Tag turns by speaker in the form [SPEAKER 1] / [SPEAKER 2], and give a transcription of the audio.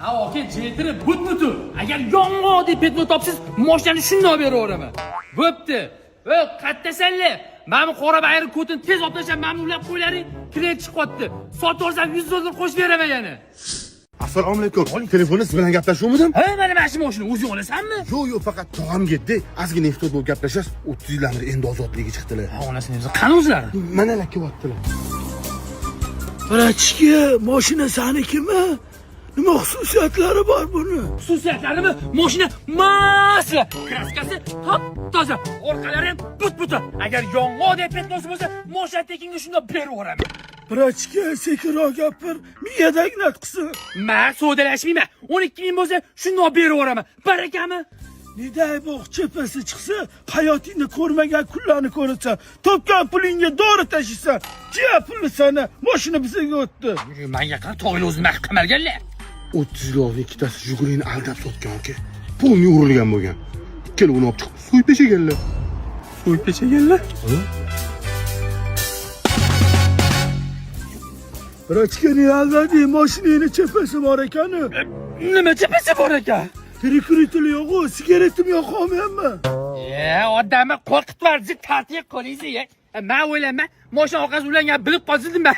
[SPEAKER 1] Ha, aka jetirib but-butu. Agar yong'oq deb petno topsiz, mashinani shundoq beraveraman. Bo'pti. Ey, qattasanlar. Mana qora bayri ko'tin tez oplasham, mamnunlab qo'ylaring. Kredit chiqyapti. Sotib olsam $100 qo'shib beraman yana.
[SPEAKER 2] Assalomu alaykum. Telefonda siz bilan gaplashuvmidim?
[SPEAKER 1] Ha, mana mashina mashina o'zing olasanmi?
[SPEAKER 2] Yo'q, faqat tog'am ketdi. Ozgina ehtiyot bo'lib gaplashasiz. 30 yillardir endi ozodligiga chiqdilar.
[SPEAKER 1] Ha, onasini o'zi qani o'zlari?
[SPEAKER 2] Mana kelyaptilar.
[SPEAKER 3] Bratishka, mashina sanikimi? Nima xususiyatlari bor buni?
[SPEAKER 1] Xususiyatlarimi? Mashina masla. Kraskasi top-toza. Orqalari ham but-butu. Agar yong'oq deb petnosi bo'lsa, mashina tekinga shundoq beraveraman.
[SPEAKER 3] Bratishka, sekinroq gapir, miyadak natqisi.
[SPEAKER 1] Men savdalashmayman. 12 ming bo'lsa, shundoq beraveraman. Barakami?
[SPEAKER 3] Niday bog' chepasi chiqsa, hayotingda ko'rmagan kunlarni ko'rasan. Topgan pulingga dori tashiysan. Jiya pulni sana, mashina bizga o'tdi.
[SPEAKER 1] Men yaqin to'g'ri o'zini qamalganlar.
[SPEAKER 2] 30 yil oldin ikkitasi Jigurini aldab sotgan aka. Pulni urilgan bo'lgan. Keluvni olib chiqib so'yib tashaganlar.
[SPEAKER 1] So'yib tashaganlar?
[SPEAKER 3] Bratishka, ne aldadi? Mashinani chepasi bor ekani.
[SPEAKER 1] Nima chepasi bor ekan?
[SPEAKER 3] Krikritili yo'q-ku, sigaretim yoqolmayapmi?
[SPEAKER 1] Odamni qo'rqitvardi, tartib qo'yinglar. Men o'ylayman, mashina orqasi ulangan bilib qolsinmi?